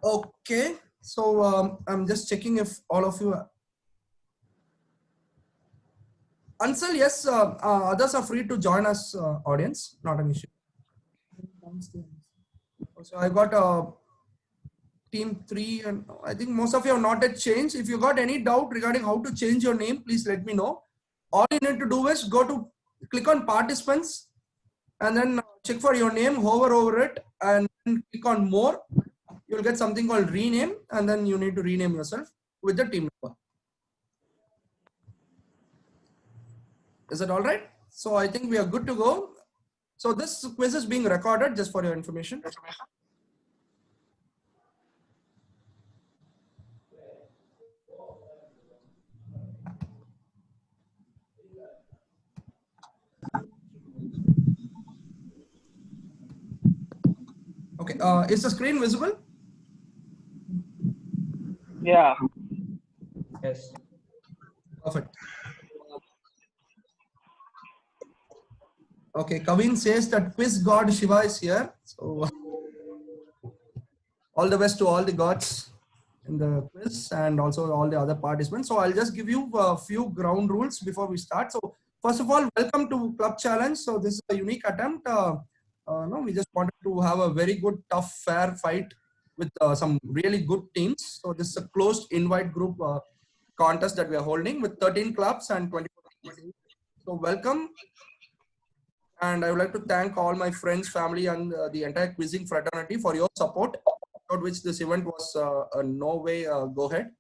Okay, so I'm just checking if all of you. Ansel, yes, others are free to join us, audience, not an issue. So I got team 3, and I think most of you have not yet changed. If you got any doubt regarding how to change your name, please let me know. All you need to do is click on participants, and then check for your name, hover over it, and then click on more. You'll get something called rename, and then you need to rename yourself with the team number. Is that all right? So I think we are good to go. So this quiz is being recorded just for your information. Okay, is the screen visible? Yeah. Yes. Perfect. Okay, Kavin says that quiz god Shiva is here. So all the best to all the gods in the quiz and also all the other participants. So I'll just give you a few ground rules before we start. So first of all, welcome to Club Challenge. So this is a unique attempt. No, we just wanted to have a very good, tough, fair fight with some really good teams. So this is a closed invite group contest that we are holding with 13 clubs and 24 teams. So welcome. And I would like to thank all my friends, family, and the entire quizzing fraternity for your support, without which this event was a no way go ahead.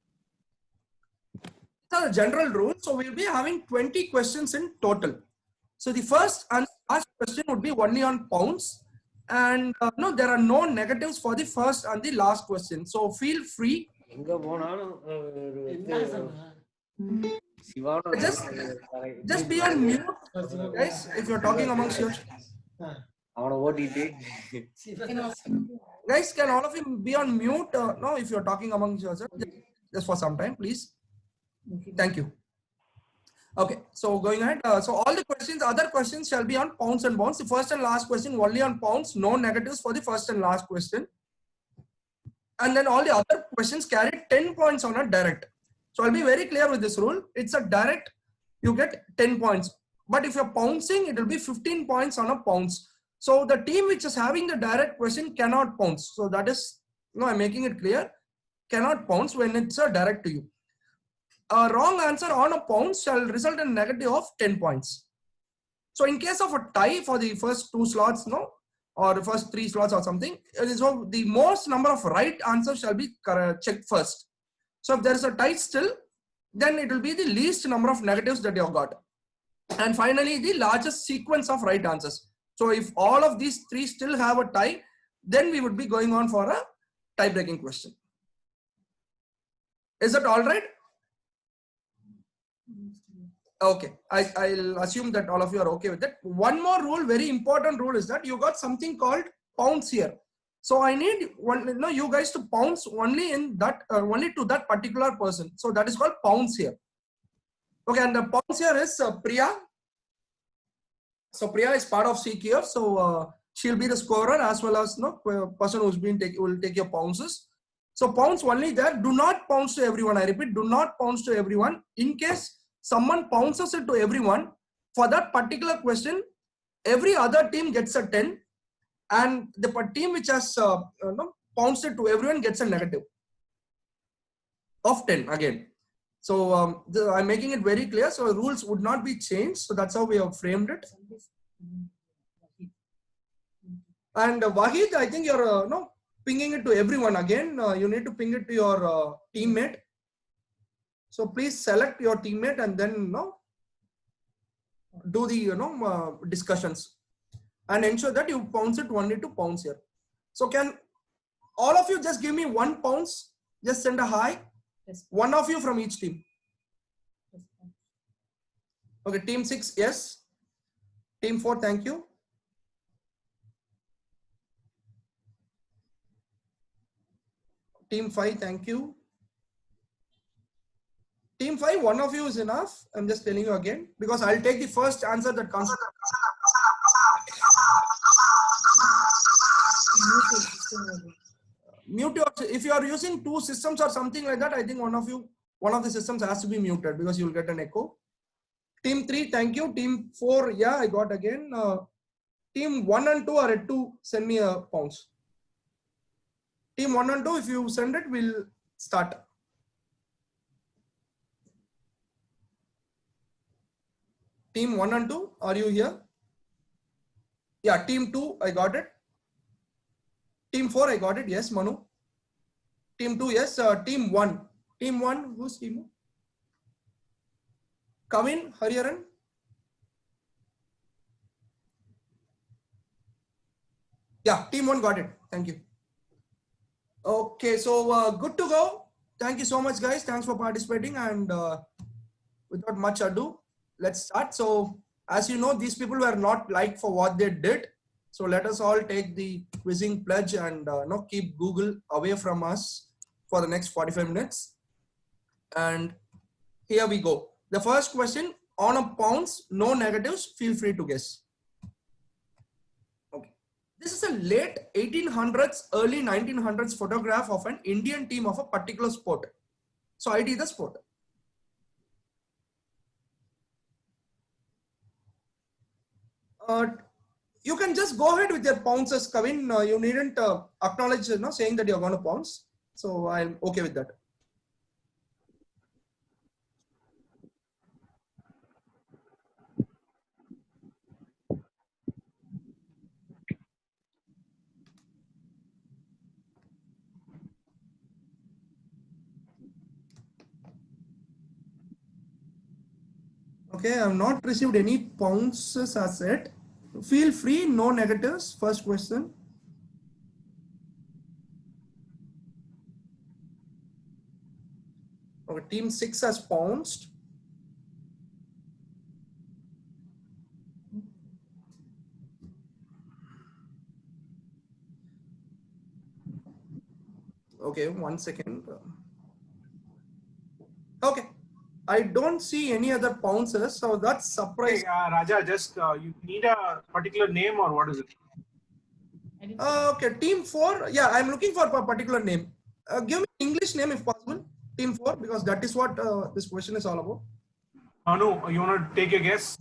So the general rule, so we'll be having 20 questions in total. So the first and last question would be only on pounds, and no, there are no negatives for the first and the last question. So feel free. Just be on mute, guys, if you're talking amongst yourselves. Guys, can all of you be on mute? No, if you're talking amongst yourselves, just for some time, please. Thank you. Okay, so going ahead. So all the questions, other questions shall be on pounds and bonds. The first and last question only on pounds, no negatives for the first and last question. And then all the other questions carry 10 points on a direct. So I'll be very clear with this rule. It's a direct, you get 10 points. But if you're pouncing, it will be 15 points on a pounce. So the team which is having the direct question cannot pounce. So that is, I'm making it clear, cannot pounce when it's a direct to you. A wrong answer on a pounce shall result in a negative of 10 points. So in case of a tie for the first 2 slots, or the first 3 slots or something, so the most number of right answers shall be checked first. So if there is a tie still, then it will be the least number of negatives that you have got. And finally, the largest sequence of right answers. So if all of these 3 still have a tie, then we would be going on for a tie-breaking question. Is that all right? Okay, I'll assume that all of you are okay with that. One more rule, very important rule, is that you got something called pounce here. So I need you guys to pounce only in that, only to that particular person. So that is called pounce here. Okay, and the pounce here is Priya. So Priya is part of CQF. So she'll be the scorer as well as person who's been will take your pounces. So pounce only there. Do not pounce to everyone. I repeat, do not pounce to everyone. In case someone pounces it to everyone, for that particular question, every other team gets a 10, and the team which has pounced it to everyone gets a negative of 10 again. So I'm making it very clear. So rules would not be changed. So that's how we have framed it. And Wahid, I think you're pinging it to everyone again. You need to ping it to your teammate. So please select your teammate and then do the discussions and ensure that you pounce it only to pounce here. So can all of you just give me 1 pounce? Just send a hi. Yes. One of you from each team. Yes. Okay, team 6, yes. Team 4, thank you. Team 5, thank you. Team 5, one of you is enough. I'm just telling you again, because I'll take the first answer that comes. mute your, if you are using two systems or something like that, I think one of the systems has to be muted because you will get an echo. Team 3, thank you. Team 4, yeah, I got again. Team 1 and 2 are yet to send me a pounce. Team 1 and 2, if you send it, we'll start. Team 1 and 2, are you here? Yeah, team 2, I got it. Team 4, I got it. Yes, Manu. Team 2, yes. Team 1. Team 1, who's team 1? Kavin, Hariharan. Yeah, team 1 got it. Thank you. Okay, so good to go. Thank you so much, guys. Thanks for participating. And without much ado, let's start. So, as you know, these people were not liked for what they did. So let us all take the quizzing pledge and keep Google away from us for the next 45 minutes. And here we go. The first question, on a pounce, no negatives, feel free to guess. Okay. This is a late 1800s, early 1900s photograph of an Indian team of a particular sport. So ID the sport. You can just go ahead with your pounces, Kavin. You needn't acknowledge, saying that you're going to pounce. So I'm okay with that. Okay, I have not received any pounces as yet. Feel free, no negatives. First question. Okay, team 6 has pounced. Okay, 1 second. Okay, I don't see any other pounces, so that's surprising. Hey, Raja, just you need a particular name or what is it? Okay, team 4. Yeah, I'm looking for a particular name. Give me English name if possible. Team 4, because that is what this question is all about. Manu, you want to take a guess?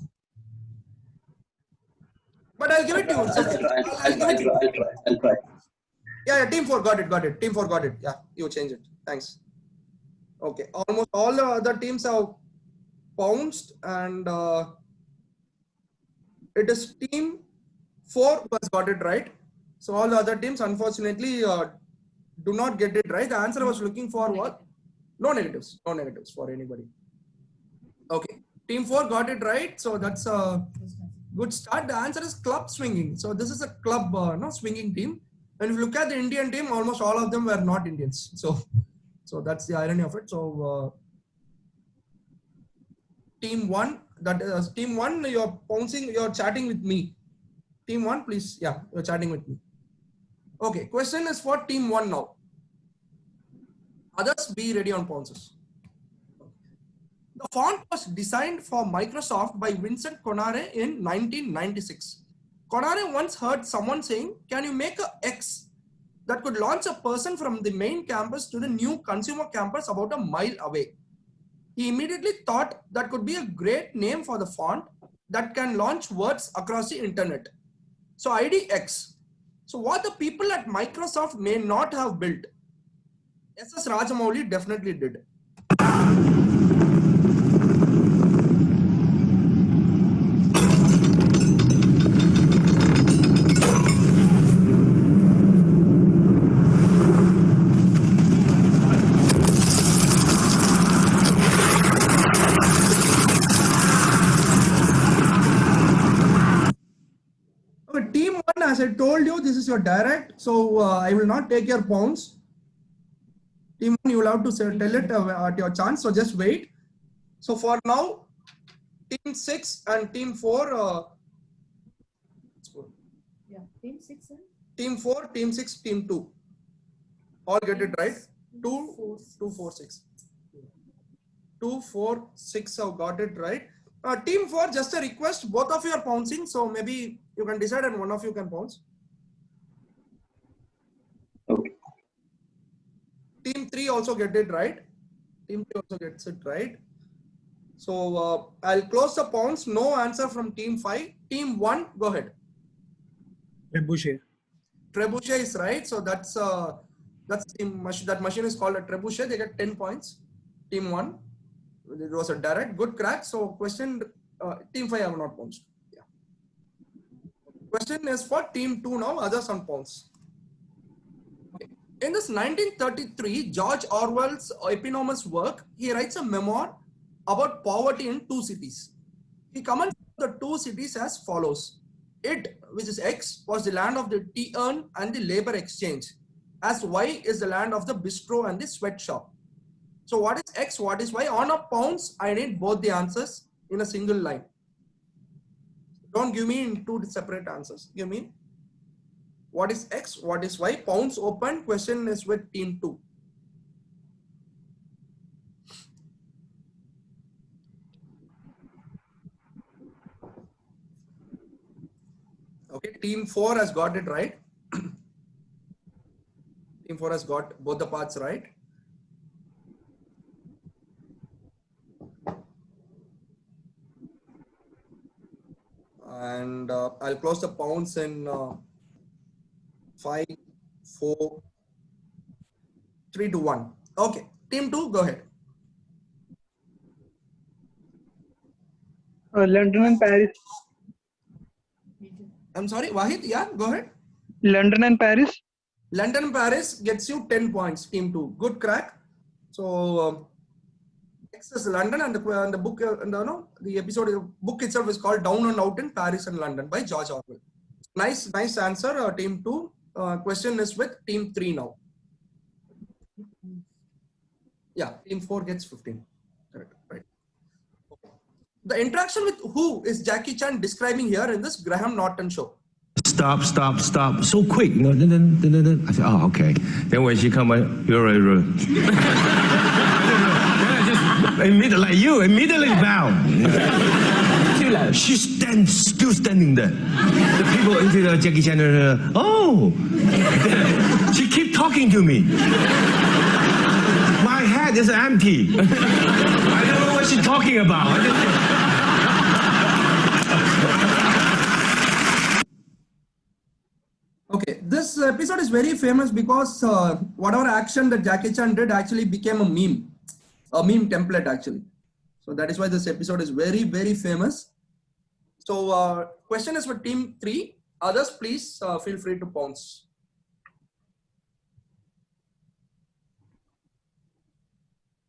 But I'll give it to you. I'll try. Yeah, team 4 got it. Team 4 got it. Yeah, you change it. Thanks. Okay, almost all the other teams have pounced, and it is team 4 who has got it right. So all the other teams, unfortunately, do not get it right. The answer I was looking for was no negatives. No negatives for anybody. Okay, team 4 got it right. So that's a good start. The answer is club swinging. So this is a club, swinging team. And if you look at the Indian team, almost all of them were not Indians. So that's the irony of it. So team 1, that is team 1, you're pouncing, you're chatting with me. Team 1, please. Yeah, you're chatting with me. Okay, question is for team 1 now. Others, be ready on pounces. The font was designed for Microsoft by Vincent Conare in 1996. Conare once heard someone saying, "Can you make a X that could launch a person from the main campus to the new consumer campus about a mile away?" He immediately thought that could be a great name for the font that can launch words across the internet. So IDX. So what the people at Microsoft may not have built, SS Rajamouli definitely did. Team 1, as I told you, this is your direct. So I will not take your pounds. Team 1, you will have to tell it at your chance. So just wait. So for now, team 6 and team 4. Yeah, team 6 and team 4, team 6, team 2. All get it right. 2, 2, 4, 6. 2, 4, 6 have got it right. Team 4, just a request. Both of you are pouncing. So maybe you can decide and one of you can pounce. Okay. team 3 also get it right. Team 3 also gets it right. So I'll close the pounds. No answer from team 5. Team 1, go ahead. Trebuchet. Trebuchet is right. So that's that machine is called a trebuchet. They get 10 points. Team 1, it was a direct good crack. So question team 5 have not pounds. Yeah. Question is for team 2 now. Others on pounds. Okay. In this 1933 George Orwell's eponymous work, he writes a memoir about poverty in 2 cities. He comments the 2 cities as follows. It, which is X, was the land of the tea urn and the labor exchange, as Y is the land of the bistro and the sweatshop. So what is X, what is Y? On a pounds, I need both the answers in a single line. Don't give me in 2 separate answers. Give me what is X, what is Y? Pounds open. Question is with team 2. Okay, team 4 has got it right. Team 4 has got both the parts right. And I'll close the pounds in 5, 4, 3 to 1. Okay, team 2, go ahead. London and Paris. I'm sorry, Wahid, yeah, go ahead. London and Paris. London and Paris gets you 10 points, team 2. Good crack. So X is London, and the book, the episode, book itself is called Down and Out in Paris and London by George Orwell. Nice answer, team 2. Question is with team 3 now. Yeah, team 4 gets 15. Correct, right. The interaction with who is Jackie Chan describing here in this Graham Norton show? Stop, stop, stop. So quick. No, no, no, no, no, no. I said, oh, okay. Then when she come on, you're right. Immediately bow. She's still standing there. The people into the Jackie Chan, oh. She keep talking to me. My head is empty. I don't know what she's talking about. Okay, this episode is very famous because whatever action that Jackie Chan did actually became a meme template actually. So that is why this episode is very, very famous. So question is for team 3. Others, please feel free to pounce.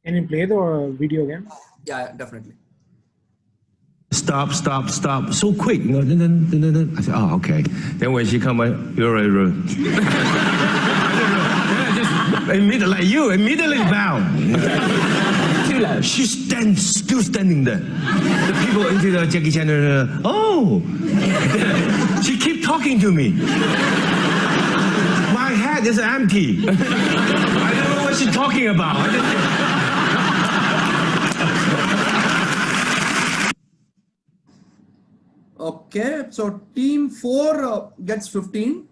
Can you play the video again? Yeah, definitely. Stop, stop, stop. So quick. No, no, no, no, no. I said, oh, okay. Then when she come on, you're right. Immediately bow. She's still standing there. The people into the Jackie Chan, oh. She keep talking to me. My head is empty. I don't know what she's talking about. Okay, so team 4 gets 15.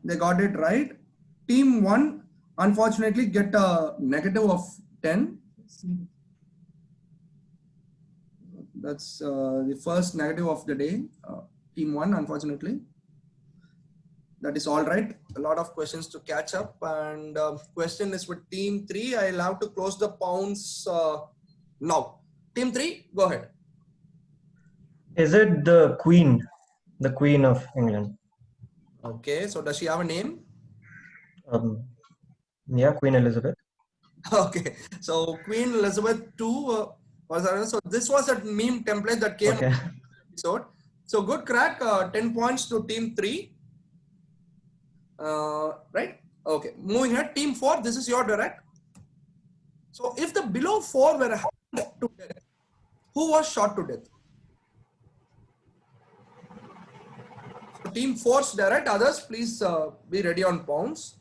They got it right. Team 1 unfortunately get a negative of 10. That's the first negative of the day. Team 1 unfortunately. That is all right. A lot of questions to catch up, and question is with team 3. I'll have to close the pounds now. Team 3, go ahead. Is it the Queen of England? Okay, so does she have a name? Yeah, Queen Elizabeth. Okay, so Queen Elizabeth II was around. So this was a meme template that came Okay. in the episode. So good crack, 10 points to team 3. Right? Okay, moving ahead. Team 4, this is your direct. So if the below 4 were hanged to death, who was shot to death? So team 4's direct. Others, please be ready on pounds.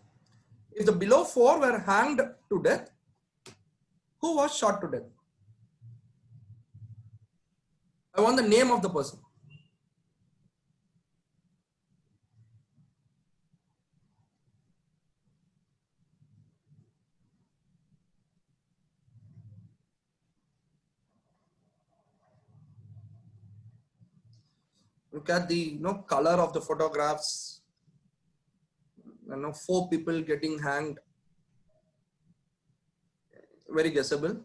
If the below 4 were hanged to death, who was shot to death? I want the name of the person. Look at the color of the photographs. 4 people getting hanged. Very guessable.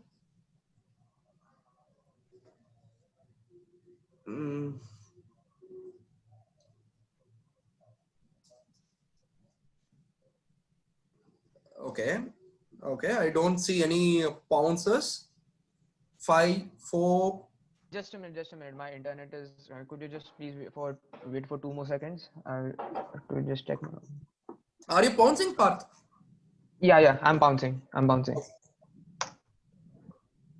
Okay. I don't see any pounces. 5, 4. Just a minute. My internet is. Could you just please wait for 2 more seconds? I'll just check. Are you pouncing, Parth? Yeah. I'm bouncing.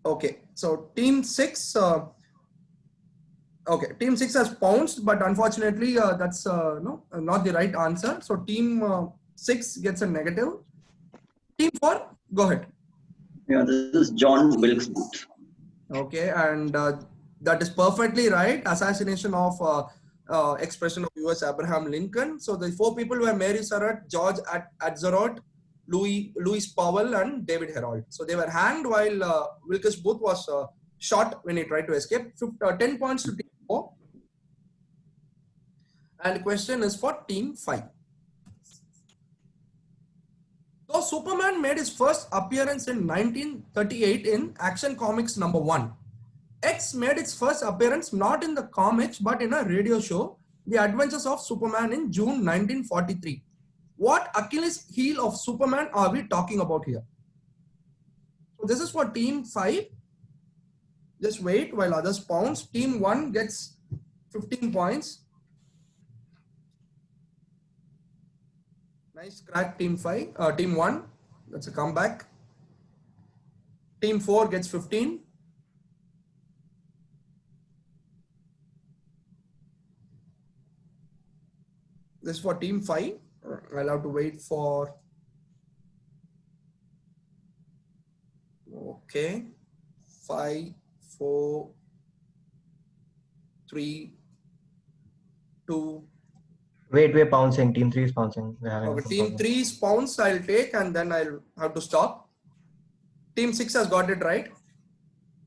Okay. So team 6. Okay, team 6 has pounced, but unfortunately, that's not the right answer. So team 6 gets a negative. Team 4, go ahead. Yeah, this is John Wilkes Booth. Okay, and that is perfectly right. Assassination of expression of U.S. Abraham Lincoln. So the 4 people were Mary Surratt, George Atzerodt, Louis Powell, and David Herold. So they were hanged while Wilkes Booth was shot when he tried to escape. 10 points to team 4. And the question is for team 5. So Superman made his first appearance in 1938 in Action Comics number 1. X made its first appearance not in the comics but in a radio show, The Adventures of Superman, in June 1943. What Achilles heel of Superman are we talking about here? So this is for team 5. Just wait while others pounce. Team 1 gets 15 points. Nice crack, team 1. That's a comeback. Team 4 gets 15. This is for team 5. I'll have to wait for. Okay. 5, 4, 3, 2. Wait, we're pouncing. Team 3 is pouncing. Okay, team 3 is pounce, I'll take, and then I'll have to stop. Team 6 has got it right.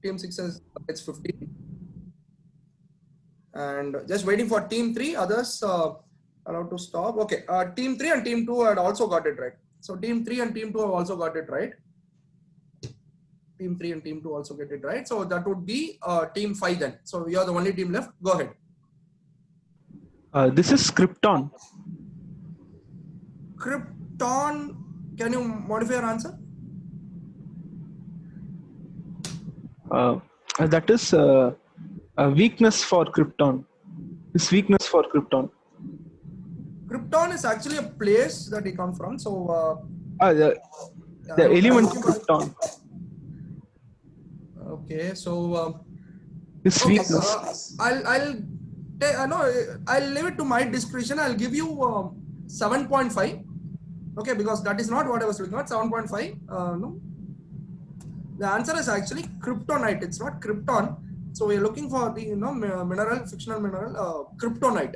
Team 6 gets 15. And just waiting for team 3. Others allowed to stop. Okay, team 3 and team 2 had also got it right. So team 3 and team 2 have also got it right. Team 3 and team 2 also get it right. So that would be team 5 then. So you are the only team left. Go ahead. This is Krypton. Krypton. Can you modify your answer? That is a weakness for Krypton. This weakness for Krypton. Krypton is actually a place that he comes from. So The element Krypton. Okay, so This okay, weakness. I'll leave it to my discretion. I'll give you 7.5. Okay, because that is not what I was looking at. 7.5. No, the answer is actually kryptonite. It's not krypton. So we're looking for the mineral, fictional mineral, kryptonite.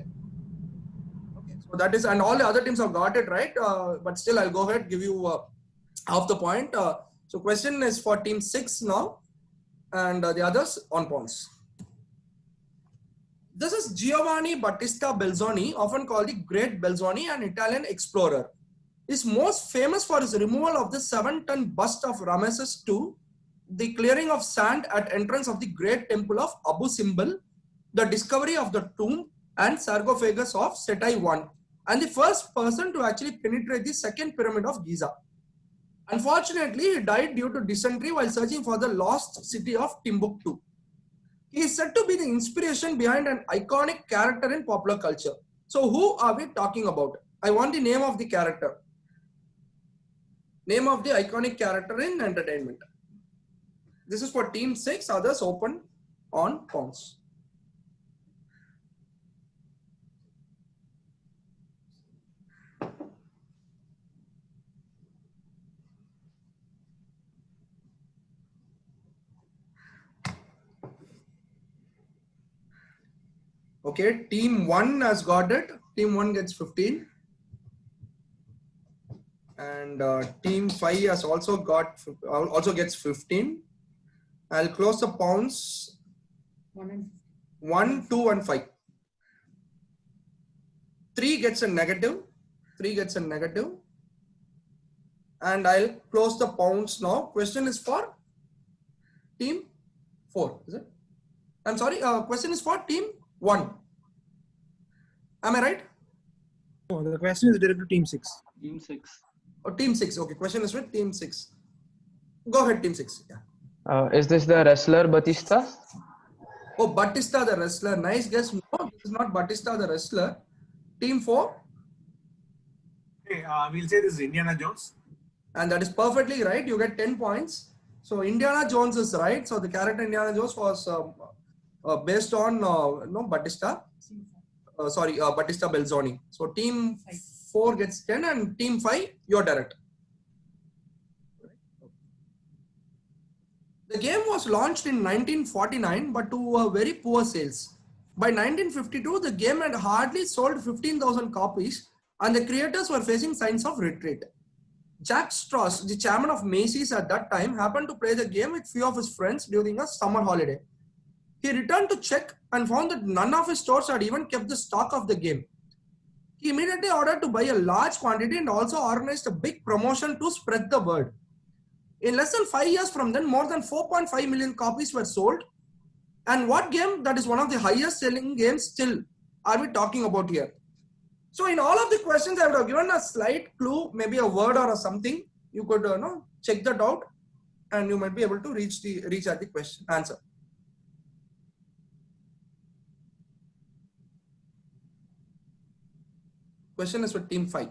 Okay, so that is, and all the other teams have got it right. But still, I'll go ahead give you half the point. So question is for team 6 now, and the others on points. This is Giovanni Battista Belzoni, often called the Great Belzoni, an Italian explorer. He is most famous for his removal of the 7-ton bust of Ramesses II, the clearing of sand at entrance of the Great Temple of Abu Simbel, the discovery of the tomb and sarcophagus of Seti I, and the first person to actually penetrate the second pyramid of Giza. Unfortunately, he died due to dysentery while searching for the lost city of Timbuktu. He is said to be the inspiration behind an iconic character in popular culture. So who are we talking about? I want the name of the character. Name of the iconic character in entertainment. This is for team 6, others open on pounds. Okay, team 1 has got it. Team 1 gets 15. And team 5 has also gets 15. I'll close the pounds. 1, 2, and 5. 3 gets a negative. 3 gets a negative. And I'll close the pounds now. Question is for team 4, is it? I'm sorry, question is for team 1. Am I right? No, the question is directed to team 6. Team 6. Or team 6. Okay, question is with team 6. Go ahead, team 6. Yeah. Is this the wrestler Batista? Oh, Batista the wrestler. Nice guess. No, this is not Batista the wrestler. Team 4. Okay, we'll say this is Indiana Jones. And that is perfectly right. You get 10 points. So Indiana Jones is right. So the character Indiana Jones was based on Batista. Batista Belzoni. So team 4 gets 10 and team 5, you're direct. The game was launched in 1949, but to very poor sales. By 1952, the game had hardly sold 15,000 copies and the creators were facing signs of retreat. Jack Strauss, the chairman of Macy's at that time, happened to play the game with few of his friends during a summer holiday. He returned to check and found that none of his stores had even kept the stock of the game. He immediately ordered to buy a large quantity and also organized a big promotion to spread the word. In less than 5 years from then, more than 4.5 million copies were sold. And what game that is one of the highest selling games still are we talking about here? So in all of the questions, I would have given a slight clue, maybe a word or something. You could check that out and you might be able to reach at the question answer. Question is for team 5.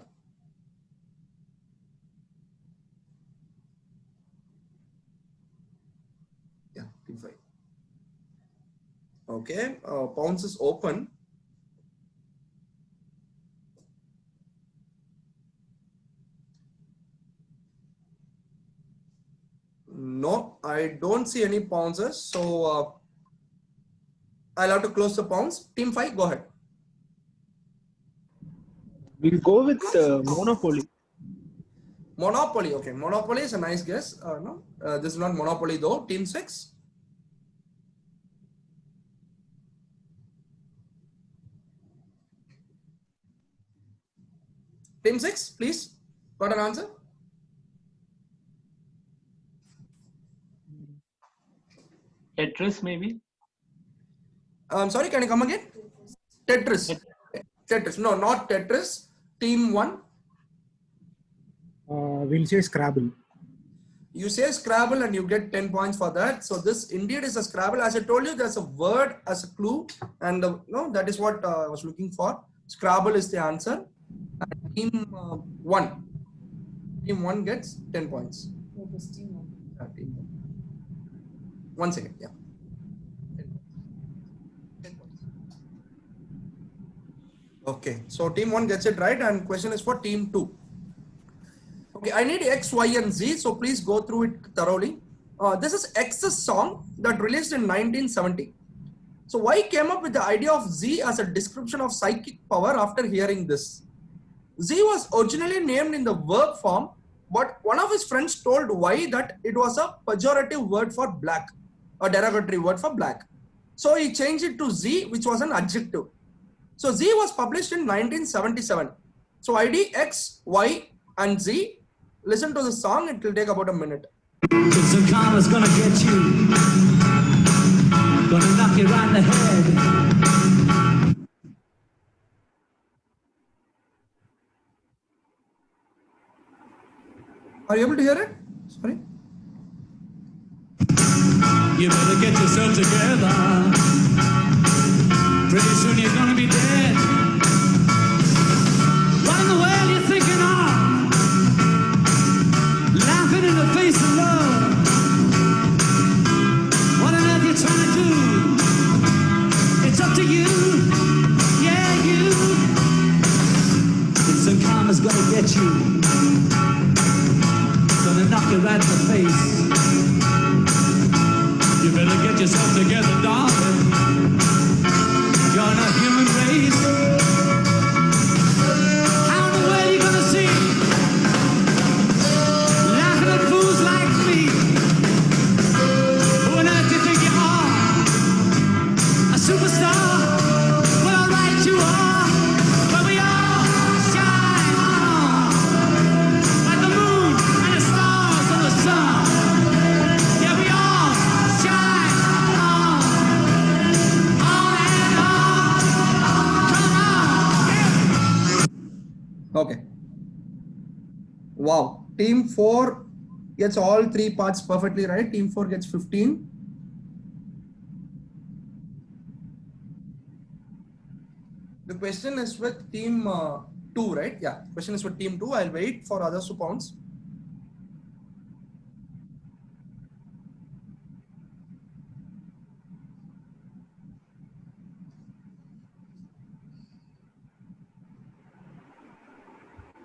Yeah, team 5. Okay, pounds is open. No, I don't see any pounces. So I'll have to close the pounds. Team 5, go ahead. We'll go with Monopoly. Monopoly. Okay, Monopoly is a nice guess. No, this is not Monopoly though. Team 6. Team 6, please. Got an answer? Tetris, maybe? I'm sorry, can you come again? Tetris. Tetris. No, not Tetris. Team 1. We'll say Scrabble. You say Scrabble and you get 10 points for that. So this indeed is a Scrabble. As I told you, there's a word as a clue. And no, that is what I was looking for. Scrabble is the answer. And team 1. Team 1 gets 10 points. What was team 1? Team 1 second, yeah. 10 points. Okay, so team 1 gets it right and question is for team 2. Okay, I need X, Y and Z, so please go through it thoroughly. This is X's song that released in 1970. So Y came up with the idea of Z as a description of psychic power after hearing this. Z was originally named in the verb form, but one of his friends told Y that it was a pejorative word for black, a derogatory word for black. So he changed it to Z, which was an adjective. So Z was published in 1977. So ID X, Y and Z. Listen to the song, it will take about a minute. Some karma's gonna get you, gonna knock you right in the head. Are you able to hear it? Sorry. You better get yourself together. Pretty soon you're gonna be dead. What in the world you thinking of? Laughing in the face of love. What on earth you trying to do? It's up to you. Yeah, you. Some karma's gonna get you. Gonna knock you right in the face. You better get yourself together, darling. You're not human race. How in the world you gonna see? Laughing at fools like me. Who on earth do you think you are? A superstar? Well, alright, you are. But we are. Wow. Team 4 gets all 3 parts perfectly right. Team 4 gets 15. The question is with team 2, right? Yeah, question is with team 2. I'll wait for others to pounce.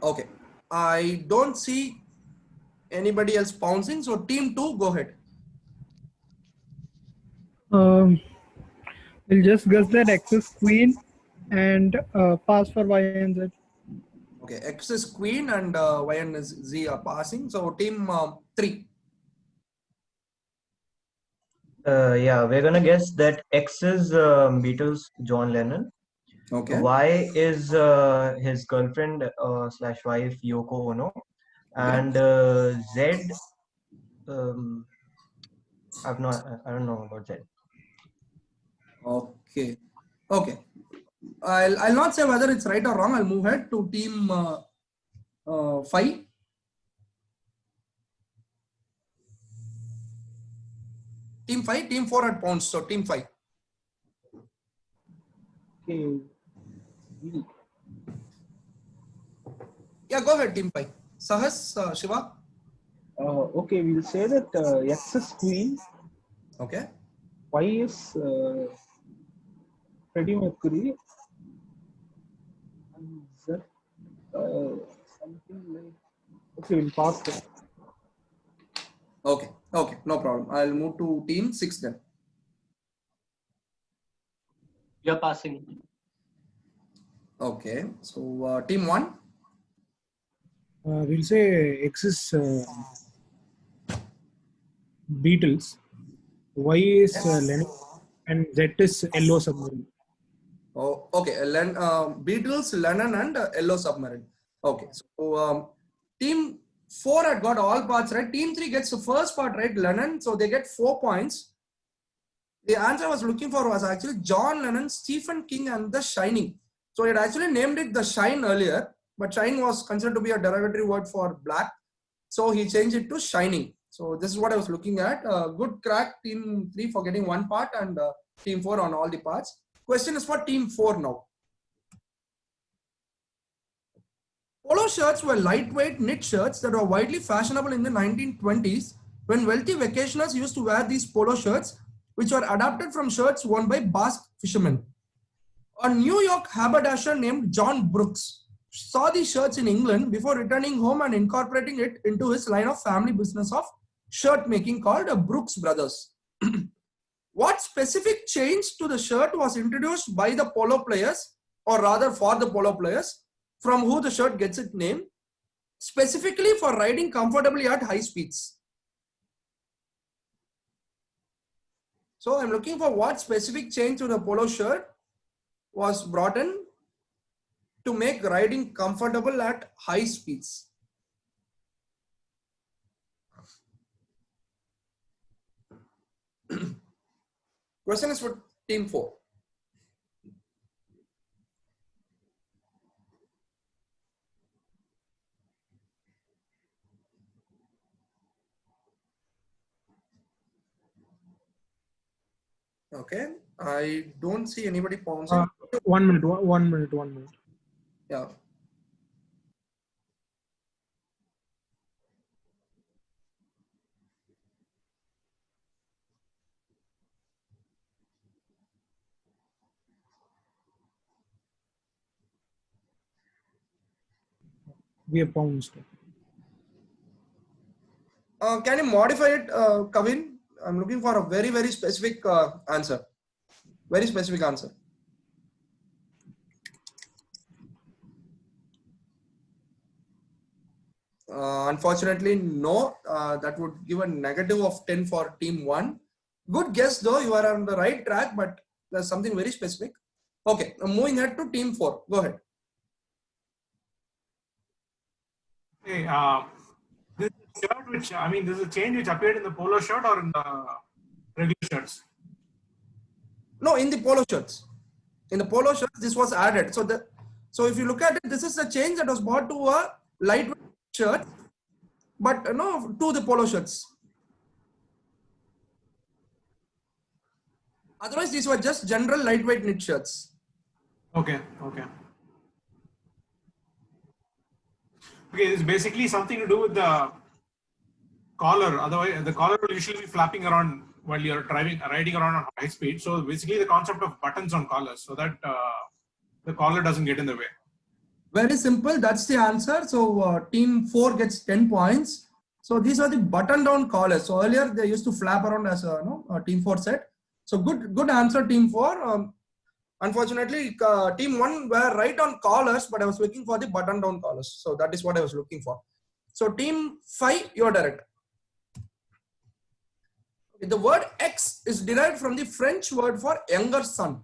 Okay, I don't see anybody else pouncing. So team 2, go ahead. We'll just guess that X is queen and pass for Y and Z. Okay, X is queen and Y and Z are passing. So team 3. Yeah, we're gonna guess that X is Beatles John Lennon. Okay. Y is his girlfriend slash wife Yoko Ono, and Z. I don't know about Z. Okay. Okay. I'll not say whether it's right or wrong. I'll move ahead to team 5. Team 5, team 4 had pounced. So team 5. Okay. Yeah, go ahead, team 5. Sahas, Shiva. Okay, we'll say that X is queen, Okay. Y is Freddie Mercury, and Z something like. Okay, we'll pass that. Okay. Okay. No problem. I'll move to team 6 then. You're passing. Okay. So team 1. We'll say X is Beatles, Y is Lennon, and Z is Yellow Submarine. Oh, okay. Beatles, Lennon, and Yellow Submarine. Okay. So team 4 had got all parts right. Team 3 gets the first part right, Lennon. So they get 4 points. The answer I was looking for was actually John Lennon, Stephen King, and The Shining. So he had actually named it The Shine earlier, but shine was considered to be a derogatory word for black. So he changed it to Shining. So this is what I was looking at. Good crack, team 3 for getting 1 part and team 4 on all the parts. Question is for team 4 now. Polo shirts were lightweight knit shirts that were widely fashionable in the 1920s when wealthy vacationers used to wear these polo shirts, which were adapted from shirts worn by Basque fishermen. A New York haberdasher named John Brooks saw these shirts in England before returning home and incorporating it into his line of family business of shirt making called Brooks Brothers. What specific change to the shirt was introduced by the polo players, or rather for the polo players, from who the shirt gets its name, specifically for riding comfortably at high speeds? So I'm looking for what specific change to the polo shirt was brought in to make riding comfortable at high speeds. Question is for team 4. Okay, I don't see anybody pouncing. 1 minute, 1 minute, 1 minute. Yeah. We have pounced. Can you modify it, Kavin? I'm looking for a very, very specific answer. Very specific answer. Unfortunately, no. That would give a negative of 10 for team 1. Good guess though, you are on the right track, but there's something very specific. Okay, moving ahead to team 4. Go ahead. Hey, this shirt, which this is a change which appeared in the polo shirt or in the regular shirts? No, in the polo shirts. In the polo shirts, this was added. So if you look at it, this is a change that was brought to a lightweight shirt but no, to the polo shirts. Otherwise, these were just general lightweight knit shirts. Okay. It's basically something to do with the collar. Otherwise, the collar will usually be flapping around while you're riding around on high speed. So basically, the concept of buttons on collars, so that the collar doesn't get in the way. Very simple. That's the answer. So team 4 gets 10 points. So these are the button-down collars. So earlier they used to flap around as team 4 said. So good answer, team 4. Unfortunately, team 1 were right on collars, but I was looking for the button-down collars. So that is what I was looking for. So team 5, you're direct. The word X is derived from the French word for younger son.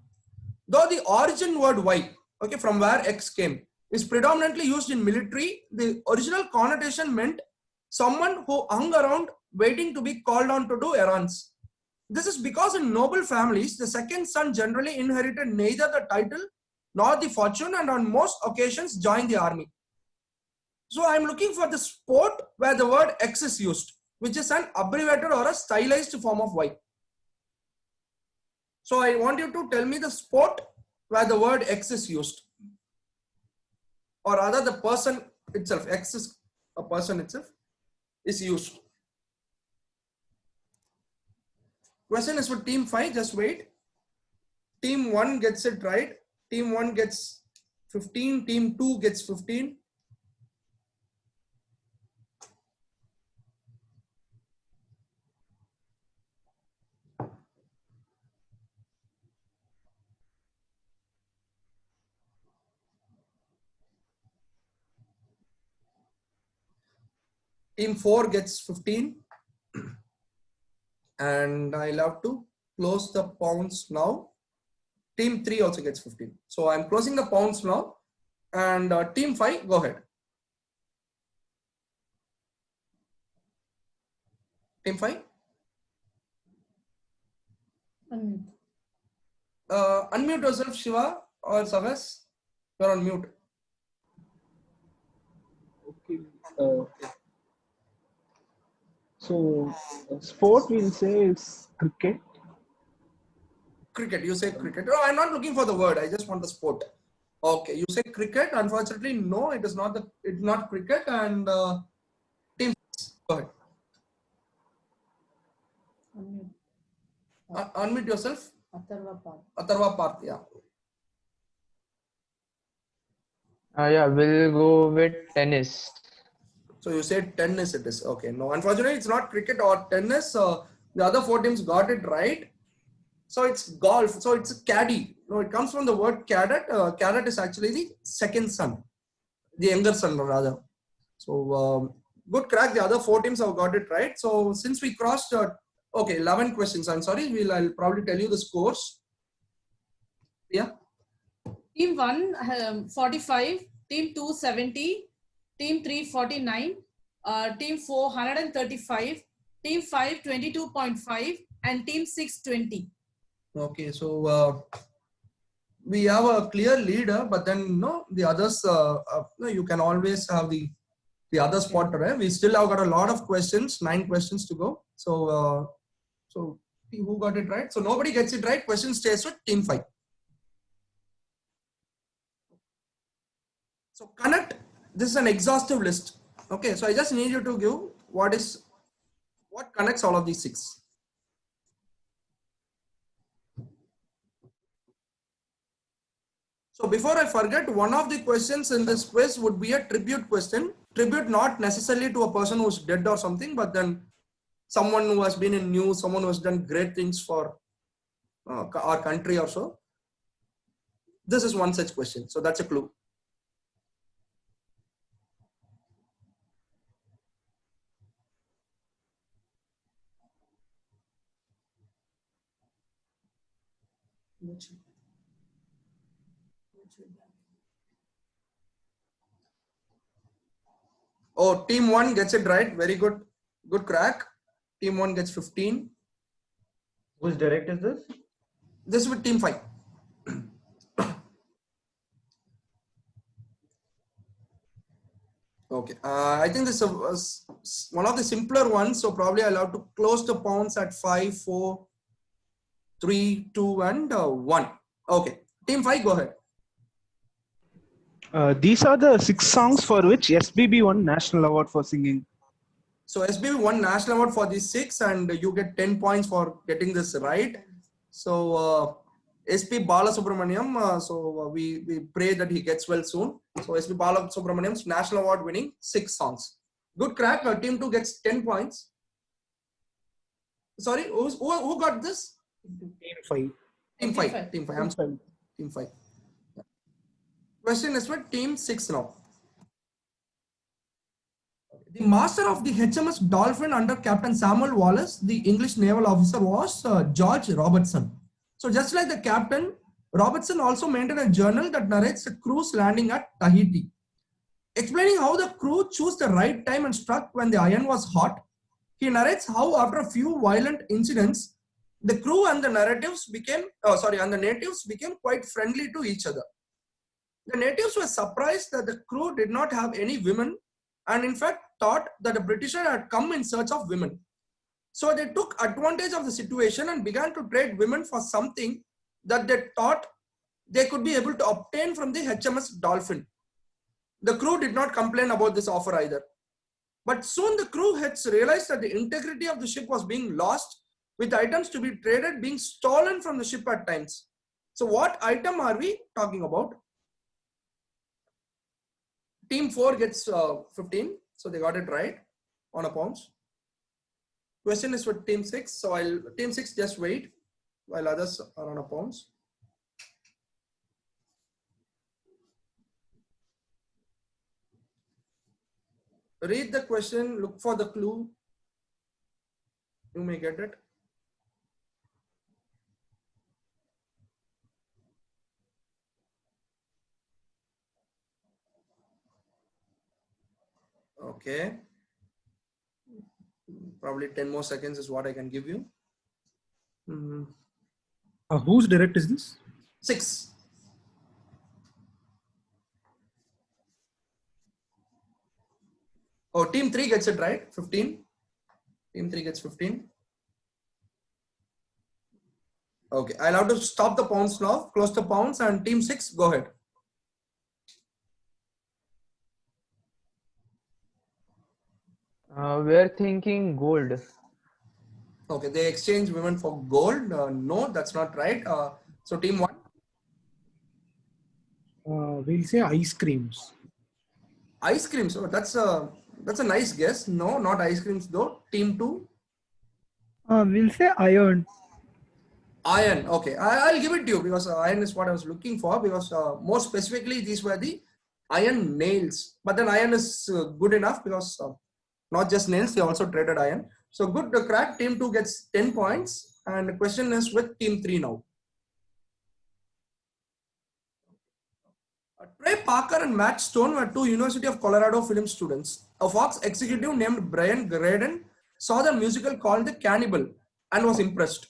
Though the origin word Y, okay, from where X came, is predominantly used in military, the original connotation meant someone who hung around waiting to be called on to do errands. This is because in noble families, the second son generally inherited neither the title nor the fortune, and on most occasions joined the army. So I am looking for the sport where the word X is used, which is an abbreviated or a stylized form of Y. So I want you to tell me the sport where the word X is used, or rather the person itself, X is a person itself, is used. Question is for team 5, just wait. Team 1 gets it right. Team 1 gets 15, team 2 gets 15. Team 4 gets 15. And I'll have to close the pounds now. Team 3 also gets 15. So I'm closing the pounds now. And team 5, go ahead. Team 5? Unmute. Unmute yourself, Shiva or Savas. You're on mute. Okay. So sport we'll say is cricket. Cricket, you say cricket. Oh, I'm not looking for the word. I just want the sport. Okay, you say cricket. Unfortunately, no, it is not it's not cricket. And team, go ahead. Unmute. Unmute yourself. Atharva Parth. Atharva Parth, yeah. Yeah, we'll go with tennis. So you said tennis it is. Okay, no, unfortunately it's not cricket or tennis. The other 4 teams got it right. So it's golf. So it's caddy. No, it comes from the word cadet. Cadet is actually the second son, the younger son rather. So good crack. The other 4 teams have got it right. So since we crossed, okay, 11 questions. I'm sorry. I'll probably tell you the scores. Yeah. Team 1 45, team 2 70, team 3 49, team 4 135, team 5 22.5, and team 6 20. Okay, so we have a clear leader, but then no, the others. No, you can always have the other spot, right? We still have got a lot of questions, 9 questions to go. So so who got it right? So nobody gets it right. Question stays with team 5. So connect. This is an exhaustive list. Okay, so I just need you to give what connects all of these 6. So before I forget, one of the questions in this quiz would be a tribute question. Tribute not necessarily to a person who's dead or something, but then someone who has been in news, someone who has done great things for our country or so. This is one such question. So that's a clue. Oh, team 1 gets it right. Very good. Good crack. Team 1 gets 15. Whose direct is this? This is with team 5. Okay, I think this is one of the simpler ones. So probably I'll have to close the pawns at 5, 4, 3, 2, and 1. Okay, team 5, go ahead. These are the 6 songs for which SBB won National Award for singing. So SBB won National Award for these 6, and you get 10 points for getting this right. So SP Balasubramaniam, we pray that he gets well soon. So SP Balasubramaniam's National Award winning 6 songs. Good crack. Team 2 gets 10 points. Sorry, who got this? Team 5. Team 5. Team 5. I'm sorry. Team 5. Yeah. Question is for Team 6 now. The master of the HMS Dolphin under Captain Samuel Wallace, the English naval officer, was George Robertson. So just like the captain, Robertson also maintained a journal that narrates the crew's landing at Tahiti. Explaining how the crew chose the right time and struck when the iron was hot, he narrates how after a few violent incidents, the crew and the natives became quite friendly to each other. The natives were surprised that the crew did not have any women, and in fact thought that the British had come in search of women. So they took advantage of the situation and began to trade women for something that they thought they could be able to obtain from the HMS Dolphin. The crew did not complain about this offer either. But soon the crew heads realized that the integrity of the ship was being lost, with items to be traded being stolen from the ship at times. So what item are we talking about? Team 4 gets 15, so they got it right on a pounds. Question is for Team 6, so Team 6 just wait while others are on a pounds. Read the question, look for the clue. You may get it. Okay. Probably 10 more seconds is what I can give you. Whose direct is this? 6. Oh, Team 3 gets it right. 15. Team 3 gets 15. Okay, I'll have to stop the pounds now. Close the pounds, and Team 6, go ahead. We're thinking gold. Okay, they exchange women for gold. No, that's not right. So Team 1. We'll say ice creams. Ice creams. Oh, that's a nice guess. No, not ice creams though. Team 2. We'll say iron. Iron. Okay, I'll give it to you because iron is what I was looking for, because more specifically these were the iron nails. But then iron is good enough because not just nails, they also traded iron. So good crack. Team 2 gets 10 points, and the question is with Team 3 now. Trey Parker and Matt Stone were 2 University of Colorado film students. A Fox executive named Brian Graden saw the musical called The Cannibal and was impressed.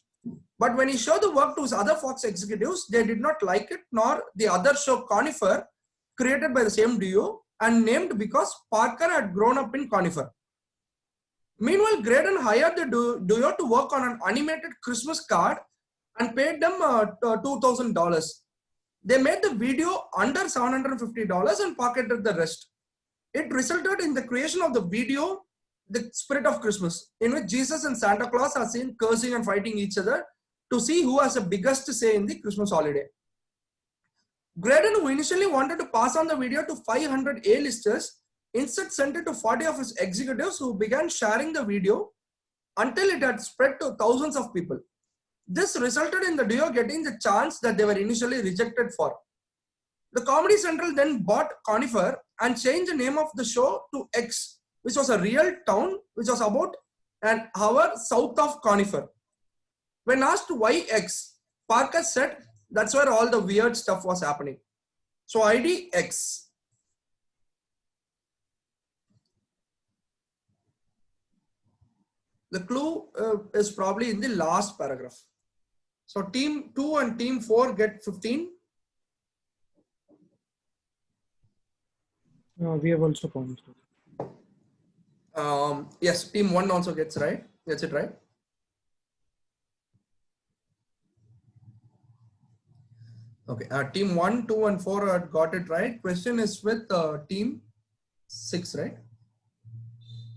But when he showed the work to his other Fox executives, they did not like it, nor the other show Conifer, created by the same duo and named because Parker had grown up in Conifer. Meanwhile, Graydon hired the duo to work on an animated Christmas card and paid them $2,000. They made the video under $750 and pocketed the rest. It resulted in the creation of the video, The Spirit of Christmas, in which Jesus and Santa Claus are seen cursing and fighting each other to see who has the biggest say in the Christmas holiday. Graydon, who initially wanted to pass on the video to 500 A-listers, instead sent it to 40 of his executives, who began sharing the video until it had spread to thousands of people. This resulted in the duo getting the chance that they were initially rejected for. The Comedy Central then bought Conifer and changed the name of the show to X, which was a real town which was about an hour south of Conifer. When asked why X, Parker said that's where all the weird stuff was happening. So ID X. The clue is probably in the last paragraph. So Team 2 and Team 4 get 15. We have also points. Yes, team 1 also gets it right. Okay, team 1, 2, and 4 got it right. Question is with team 6, right?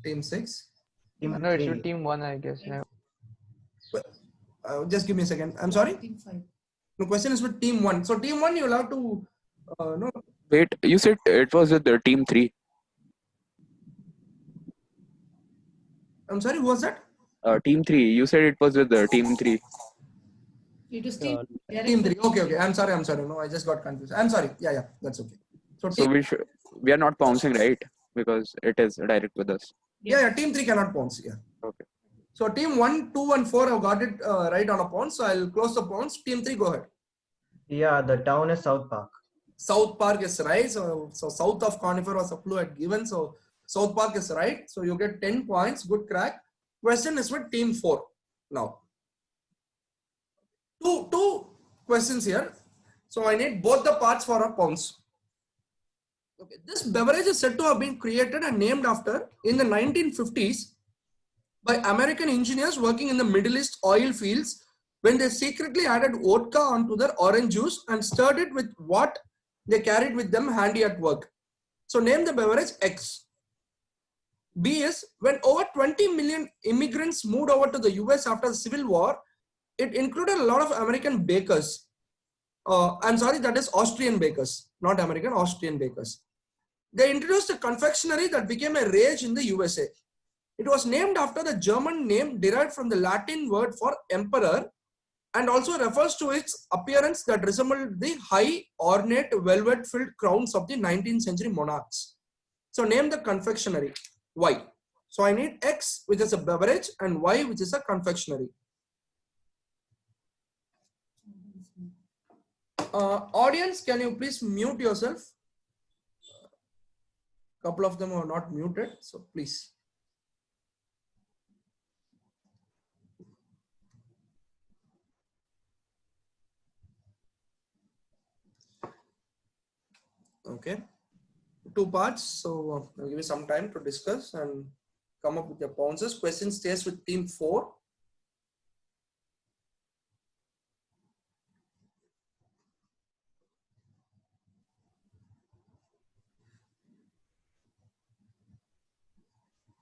Team 6. No, it's with team 1, I guess. No. Just give me a second. I'm sorry. Team 5. The question is with team 1. So team 1, you'll have to no. Wait, you said it was with the team 3. I'm sorry, who was that? Team 3. You said it was with the team 3. It was team. Team 3. Okay. I'm sorry. No, I just got confused. I'm sorry. Yeah, that's okay. So we are not bouncing, right? Because it is direct with us. Yeah, team 3 cannot bounce. Yeah. Okay. So team 1, 2, and 4 have got it right on a bounce. So I'll close the bounce. Team 3, go ahead. Yeah, the town is South Park. South Park is right. So south of Conifer was a clue had given. So South Park is right. So you get 10 points. Good crack. Question is with team 4 now. Two questions here. So I need both the parts for a bounce. Okay, this beverage is said to have been created and named after in the 1950s by American engineers working in the Middle East oil fields when they secretly added vodka onto their orange juice and stirred it with what they carried with them handy at work. So name the beverage X. B is when over 20 million immigrants moved over to the US after the Civil War, it included a lot of American bakers. I'm sorry, that is Austrian bakers, not American, Austrian bakers. They introduced a confectionery that became a rage in the USA. It was named after the German name derived from the Latin word for emperor and also refers to its appearance that resembled the high, ornate, velvet-filled crowns of the 19th century monarchs. So name the confectionery. Y. So I need X, which is a beverage, and Y, which is a confectionery. Audience, can you please mute yourself? Couple of them are not muted, so please. Okay, 2 parts. So I'll give you some time to discuss and come up with your bounces. Question stays with team 4.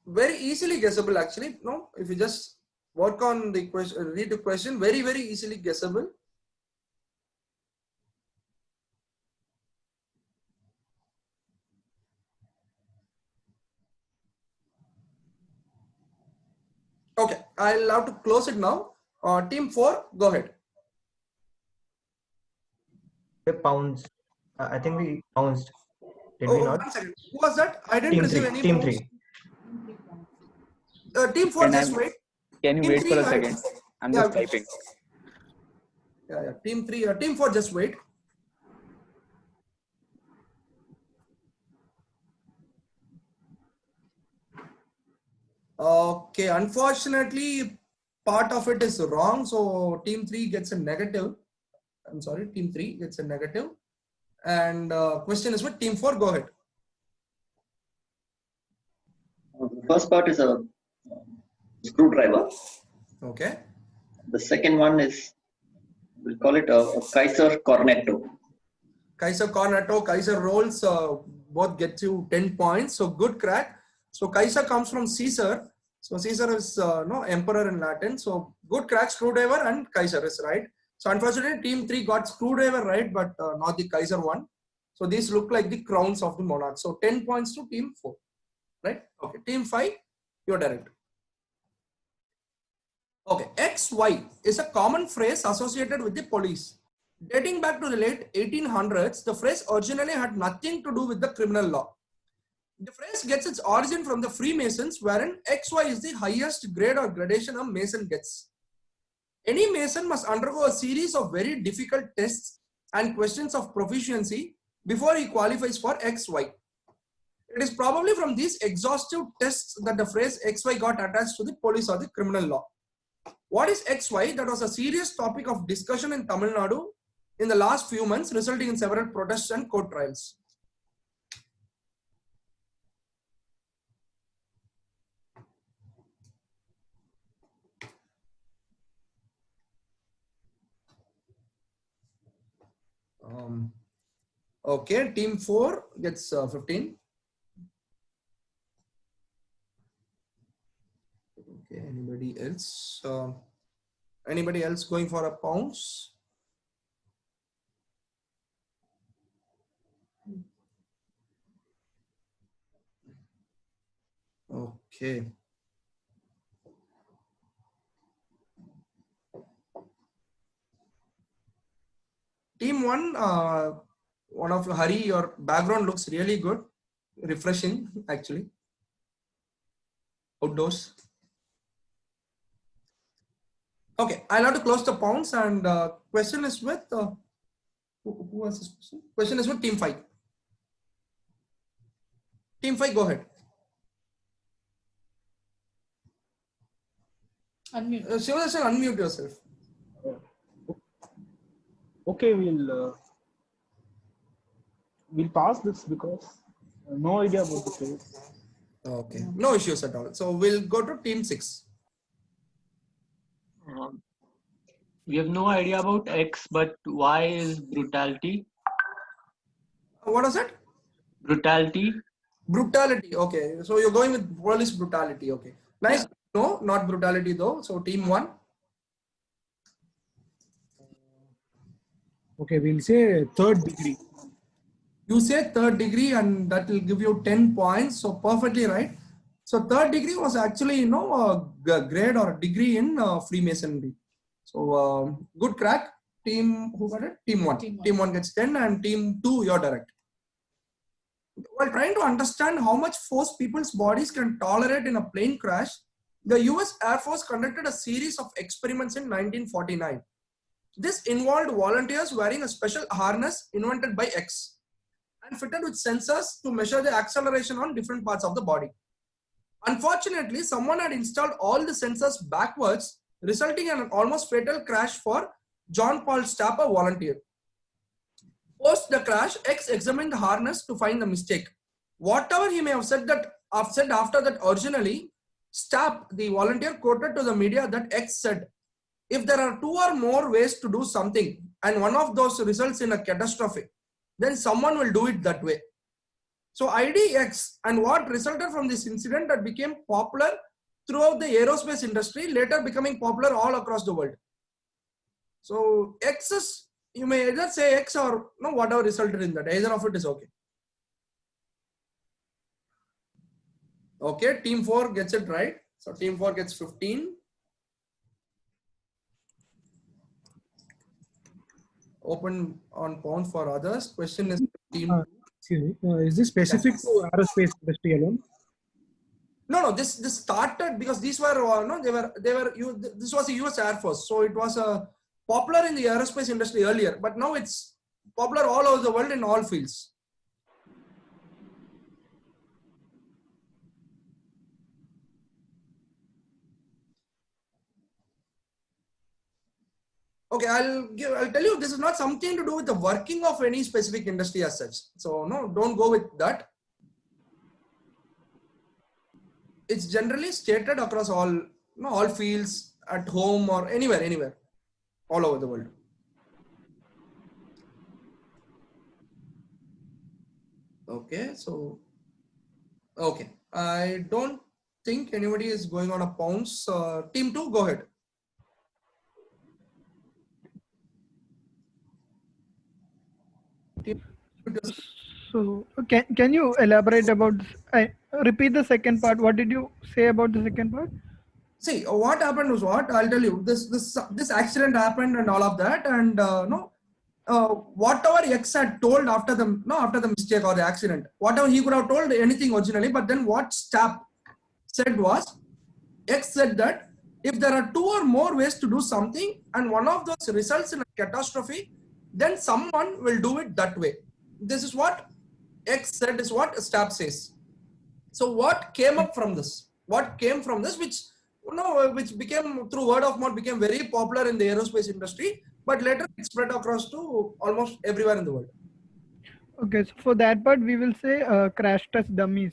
Very easily guessable, actually. No, if you just work on the question, read the question, very easily guessable. Okay, I'll have to close it now. Team 4, go ahead. Pounds. I think we pounced. Did we not? 1 second. Who was that? I didn't receive any. Team 3. Team 4, just wait. Can you Team wait 3, for a second? I'm just typing. Yeah. Team 3, team 4, just wait. Okay, unfortunately, part of it is wrong. So team 3 gets a negative. I'm sorry, team 3 gets a negative. And question is with team 4, go ahead. The first part is a screwdriver. Okay. The second one is, we'll call it a Kaiser Cornetto. Kaiser Cornetto, Kaiser rolls, both get you 10 points. So good crack. So Kaiser comes from Caesar. So Caesar is no emperor in Latin. So good crack, screwdriver and Kaiser is right. So unfortunately, team 3 got screwdriver right, but not the Kaiser one. So these look like the crowns of the monarch. So 10 points to team 4. Right? Okay. Team 5, you're direct. Okay. XY is a common phrase associated with the police. Dating back to the late 1800s, the phrase originally had nothing to do with the criminal law. The phrase gets its origin from the Freemasons, wherein XY is the highest grade or gradation a Mason gets. Any Mason must undergo a series of very difficult tests and questions of proficiency before he qualifies for XY. It is probably from these exhaustive tests that the phrase XY got attached to the police or the criminal law. What is XY? That was a serious topic of discussion in Tamil Nadu in the last few months, resulting in several protests and court trials. Okay, team 4 gets 15. Okay, anybody else? Anybody else going for a pounce? Okay. Team 1, one of Hari, your background looks really good, refreshing actually. Outdoors. Okay, I'll have to close the pounds, and question is with who has this question? Question is with team 5. Team 5, go ahead. Unmute. Shivadarsan, unmute yourself. Okay, we'll pass this because no idea about the case. Okay, no issues at all. So we'll go to team 6. We have no idea about X, but Y is brutality. What is it? Brutality. Brutality. Okay, so you're going with police brutality. Okay, nice. Yeah. No, not brutality though. So team 1. Okay, we'll say 3rd degree. You say 3rd degree, and that will give you 10 points. So perfectly right. So 3rd degree was actually, a grade or a degree in Freemasonry. So good crack. Team, who got it? Team 1. Team 1 gets 10, and team 2, you're direct. While trying to understand how much force people's bodies can tolerate in a plane crash, the US Air Force conducted a series of experiments in 1949. This involved volunteers wearing a special harness invented by X and fitted with sensors to measure the acceleration on different parts of the body. Unfortunately, someone had installed all the sensors backwards, resulting in an almost fatal crash for John Paul Stapp, a volunteer. Post the crash, X examined the harness to find the mistake. Whatever he may have said after that originally, Stapp, the volunteer, quoted to the media that X said, "If there are 2 or more ways to do something and one of those results in a catastrophe, then someone will do it that way." So IDX and what resulted from this incident that became popular throughout the aerospace industry, later becoming popular all across the world. So X is, you may either say X or no, whatever resulted in that, either of it is okay. Okay, team 4 gets it right. So team 4 gets 15. Open on pound for others. Question is team. Excuse me. Is this specific to aerospace industry alone? No. This started because these were this was the US Air Force, so it was popular in the aerospace industry earlier, but now it's popular all over the world in all fields. Okay, I'll tell you, this is not something to do with the working of any specific industry as such. So no, don't go with that. It's generally stated across all fields, at home or anywhere, all over the world. Okay, so okay, I don't think anybody is going on a pounce. Team 2, go ahead. So can you elaborate about repeat the second part? What did you say about the second part? See, what happened was what I'll tell you. This accident happened and all of that, and whatever X had told after the mistake or the accident, whatever he could have told anything originally, but then what Stapp said was, X said that if there are 2 or more ways to do something and one of those results in a catastrophe, then someone will do it that way. This is what X said, is what Stapp says. So what came up from this? What came from this, which became, through word of mouth, became very popular in the aerospace industry, but later it spread across to almost everywhere in the world. Okay, so for that part, we will say crash test dummies.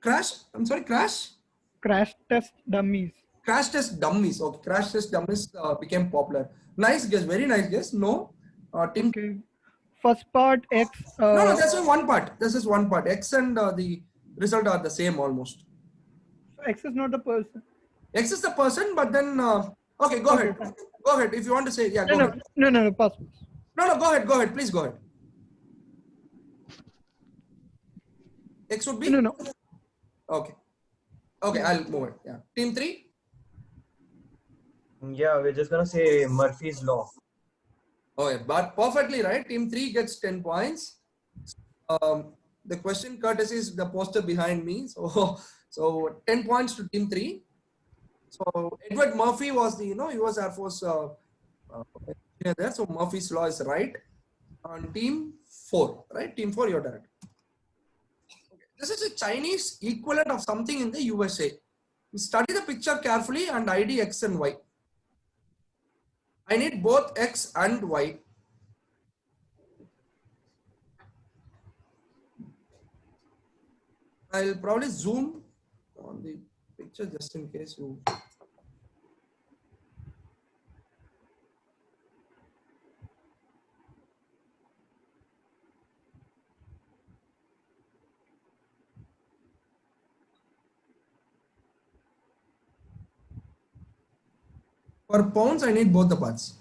Crash? I'm sorry, crash? Crash test dummies. Crash test dummies. Okay, crash test dummies became popular. Nice guess, very nice guess. No, Team. Okay. First part X. No, that's just one part. This is one part. X and the result are the same almost. X is not the person. X is the person, but then okay, go ahead. Fine. Go ahead. If you want to say, yeah, go ahead. No, pass. No, go ahead. Go ahead. Please go ahead. X would be? No. Okay. Okay, I'll move it. Yeah. Team 3? Yeah, we're just gonna say Murphy's Law. Oh, yeah, but perfectly right. Team 3 gets 10 points. The question courtesy is the poster behind me. So 10 points to Team 3. So Edward Murphy was the, US Air Force engineer there. So Murphy's Law is right. On Team 4, right? Team 4, you're direct. Okay. This is a Chinese equivalent of something in the USA. Study the picture carefully and ID X and Y. I need both X and Y. I'll probably zoom on the picture just in case you. For pounds, I need both the parts.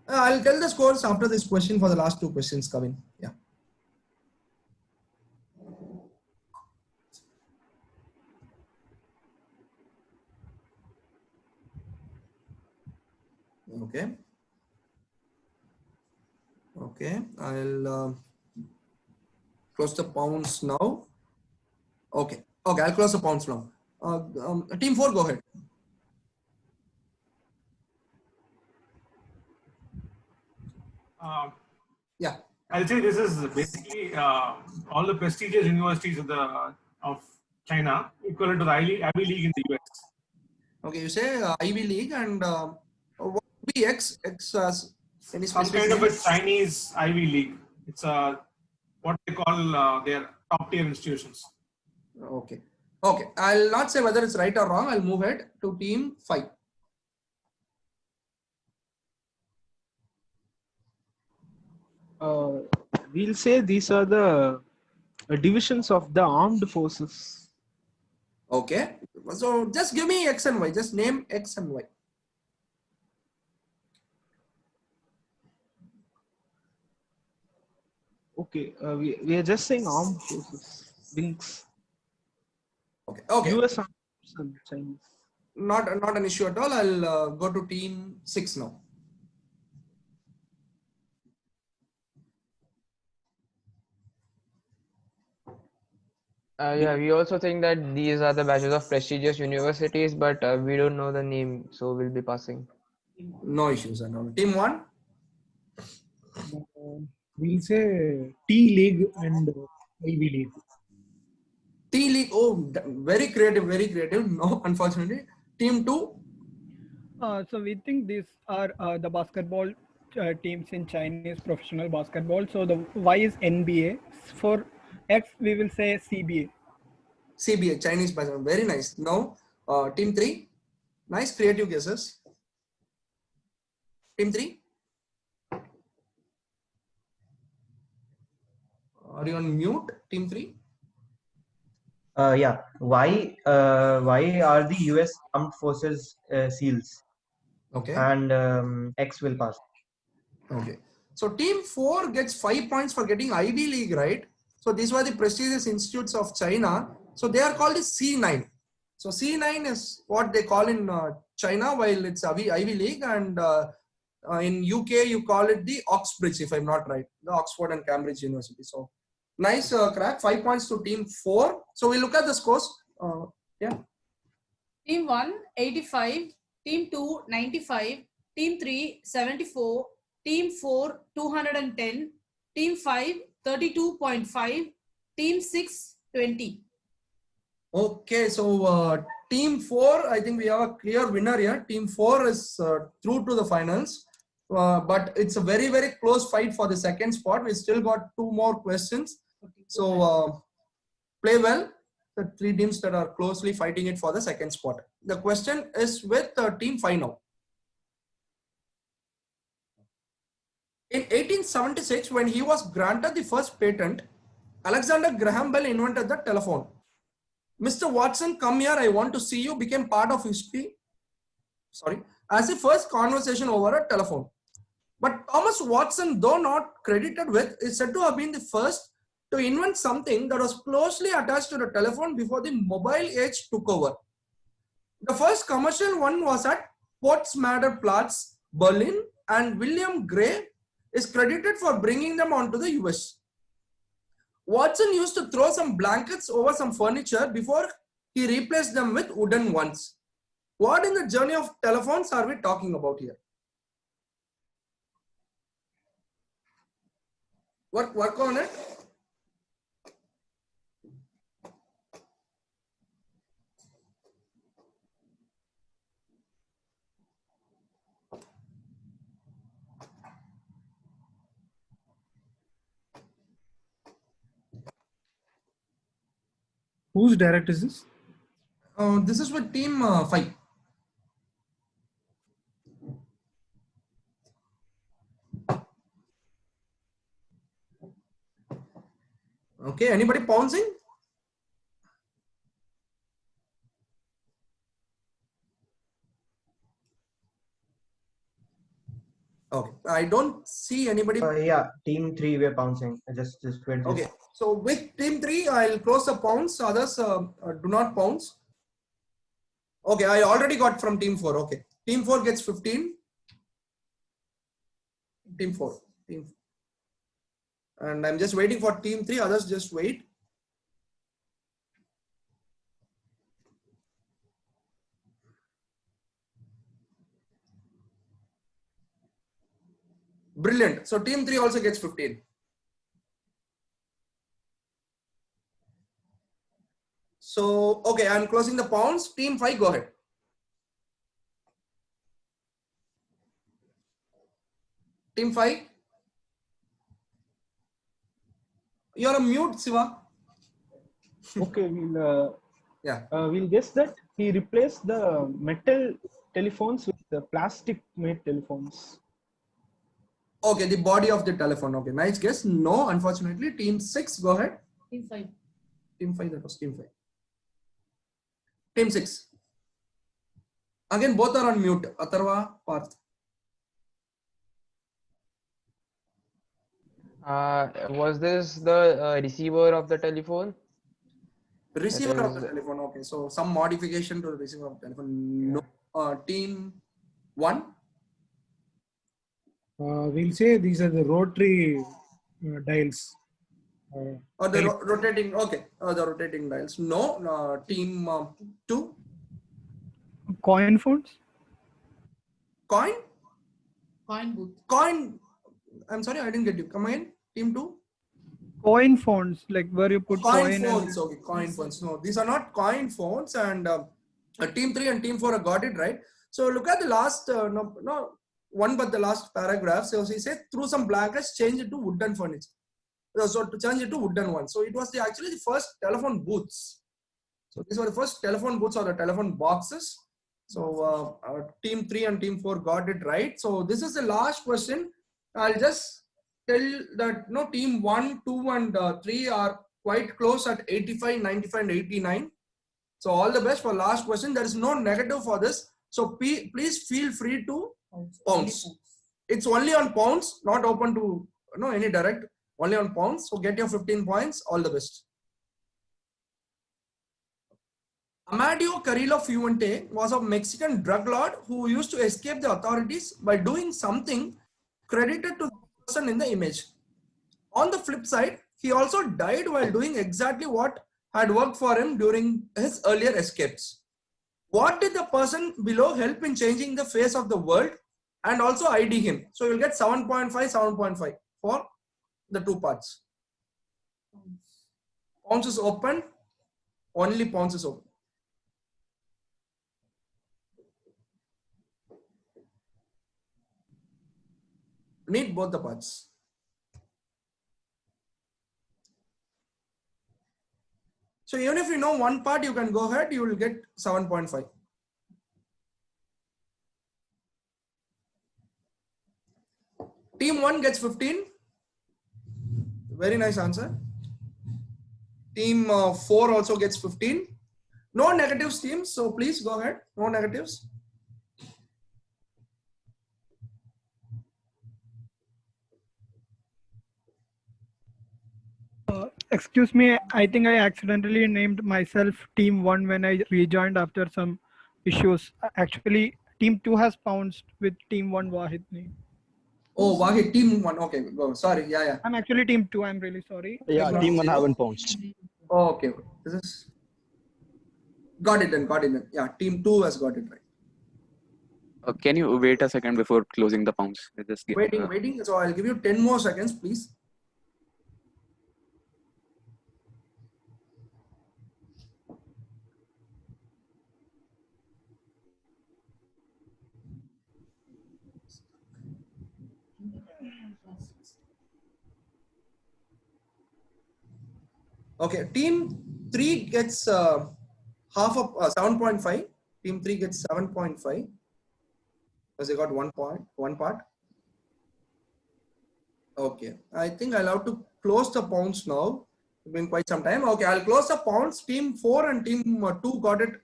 I'll tell the scores after this question for the last 2 questions coming. Yeah. Okay. Okay. I'll close the pounds now. Okay. Okay. I'll close the pounds now. Team 4, go ahead. Yeah. I'll say this is basically all the prestigious universities of China, equivalent to the Ivy League in the US. Okay, you say Ivy League, and what would be X? X as any Some specific kind of a name? Chinese Ivy League. It's what they call their top tier institutions. Okay. Okay. I'll not say whether it's right or wrong. I'll move ahead to Team 5. We'll say these are the divisions of the armed forces. Okay. So just give me X and Y. Just name X and Y. Okay, we are just saying armed forces. Wings. Okay. Okay. US armed forces and Chinese. Not an issue at all. I'll go to Team 6 now. Yeah, we also think that these are the batches of prestigious universities, but we don't know the name, so we'll be passing. No issues at all. Team 1? We'll say T League and Ivy League. T League. Oh, very creative, very creative. No, unfortunately. Team 2? So we think these are the basketball teams in Chinese professional basketball. So the Y is NBA. For X, we will say CBA. CBA, Chinese basketball. Very nice. Now, Team 3? Nice creative guesses. Team 3? Are you on mute, Team 3? Yeah. Why are the US Armed Forces SEALs? Okay. And X will pass. Okay. So Team 4 gets 5 points for getting Ivy League, right? So these were the prestigious institutes of China. So they are called the C9. So C9 is what they call in China, while it's Ivy League, and in UK you call it the Oxbridge, if I'm not right, the Oxford and Cambridge University. So nice crack. 5 points to Team 4. So we look at the scores. Yeah. Team 1, 85. Team 2, 95. Team 3, 74. Team 4, 210. Team 5, 32.5. Team 6, 20. Okay, so Team 4, I think we have a clear winner here. Team 4 is through to the finals, but it's a very, very close fight for the second spot. We still got 2 more questions. So play well. The 3 teams that are closely fighting it for the second spot. The question is with Team 5 now. In 1876, when he was granted the first patent, Alexander Graham Bell invented the telephone. Mr. Watson, come here, I want to see you, became part of history, as the first conversation over a telephone. But Thomas Watson, though not credited with, is said to have been the first to invent something that was closely attached to the telephone before the mobile age took over. The first commercial one was at Potsdamer Platz, Berlin, and William Gray is credited for bringing them onto the US. Watson used to throw some blankets over some furniture before he replaced them with wooden ones. What in the journey of telephones are we talking about here? Work on it. Whose direct is this? This is with team 5. Okay, anybody pouncing? Okay, I don't see anybody. Yeah, team 3 we're pouncing. Just wait. Okay, so with team 3, I'll close the pounce. Others do not pounce. Okay, I already got from team 4. Okay, team 4 gets 15. Team 4. And I'm just waiting for team 3. Others just wait. Brilliant. So team 3 also gets 15. So, okay, I'm closing the pounds. Team 5, go ahead. Team 5. You're on mute, Siva. Okay, we'll guess that he replaced the metal telephones with the plastic made telephones. Okay, the body of the telephone. Okay, nice guess. No, unfortunately. Team 6, go ahead. Team 5. Team 5, that was team 5. Team 6. Again, both are on mute. Atharva, Parth. Was this the receiver of the telephone? Receiver of the telephone. Okay, so some modification to the receiver of the telephone. No. Team 1. We'll say these are the rotary dials. Or the rotating. Okay, the rotating dials. No. Team 2. Coin phones? Coin? Coin booth. Coin. I'm sorry, I didn't get you. Come again. Team 2. Coin phones, like where you put Coin coin. phones. Okay, coin phones. No, these are not coin phones. And team 3 and team 4 have got it right. So look at the last, one but the last paragraph. So he said through some blankets, change it to wooden furniture. So to change it to wooden one. So it was actually the first telephone booths. So these were the first telephone booths or the telephone boxes. So team 3 and team 4 got it right. So this is the last question. I'll just tell that team 1, 2 and 3 are quite close at 85, 95 and 89. So all the best for last question. There is no negative for this. So please feel free to pounce. It's only on pounce, not open to any direct, only on pounce. So get your 15 points. All the best. Amadeo Carrillo Fuente was a Mexican drug lord who used to escape the authorities by doing something credited to the person in the image. On the flip side, he also died while doing exactly what had worked for him during his earlier escapes. What did the person below help in changing the face of the world and also ID him? So you'll get 7.5, 7.5 for the two parts. Pounce is open. Only pounce is open. Need both the parts. So even if you know one part, you can go ahead, you will get 7.5. team 1 gets 15. Very nice answer. Team 4 also gets 15. No negatives, teams. So please go ahead. No negatives. Excuse me, I think I accidentally named myself Team 1 when I rejoined after some issues. Actually, Team 2 has bounced with Team 1 Wahid name. Oh, Wahid, Team 1. Okay, go. Sorry. Yeah. I'm actually Team 2. I'm really sorry. Yeah, Team 1 haven't bounced. Oh, okay. This is... Got it then. Yeah, Team 2 has got it right. Can you wait a second before closing the pounds? Just Waiting. So I'll give you 10 more seconds, please. Okay, team 3 gets half of 7.5. Team 3 gets 7.5 because they got one part. Okay, I think I'll have to close the pounds now. It's been quite some time. Okay, I'll close the pounds. Team 4 and team 2 got it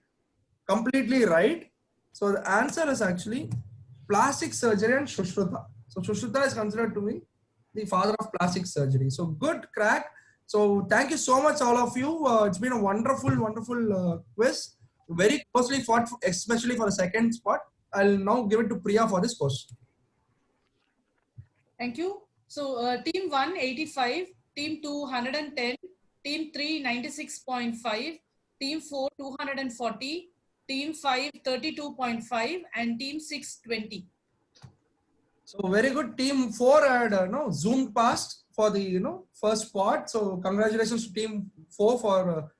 completely right. So the answer is actually plastic surgery and Shushruta. So Shushruta is considered to be the father of plastic surgery. So good crack. So thank you so much, all of you. It's been a wonderful quiz. Very closely fought, especially for the second spot. I'll now give it to Priya for this question. Thank you. So team 1, 85, team 2, 110, team 3, 96.5, team 4, 240, team 5, 32.5, and team 6, 20. So very good. Team 4 had zoomed past for the first spot. So congratulations to team 4 for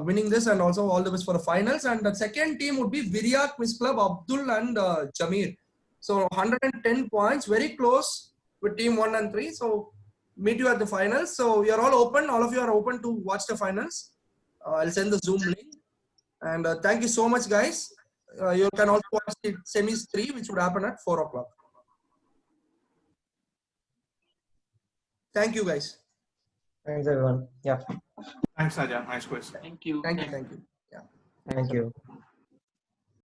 winning this, and also all the best for the finals. And the second team would be Virya Quiz Club, Abdul and Jamir. So 110 points, very close with team 1 and 3. So meet you at the finals. So you're all open. All of you are open to watch the finals. I'll send the Zoom link. And thank you so much, guys. You can also watch the semis 3, which would happen at 4 o'clock. Thank you, guys. Thanks, everyone. Yeah. Thanks, Saja. Nice quiz. Thank you. Thank you. Yeah. Thank you.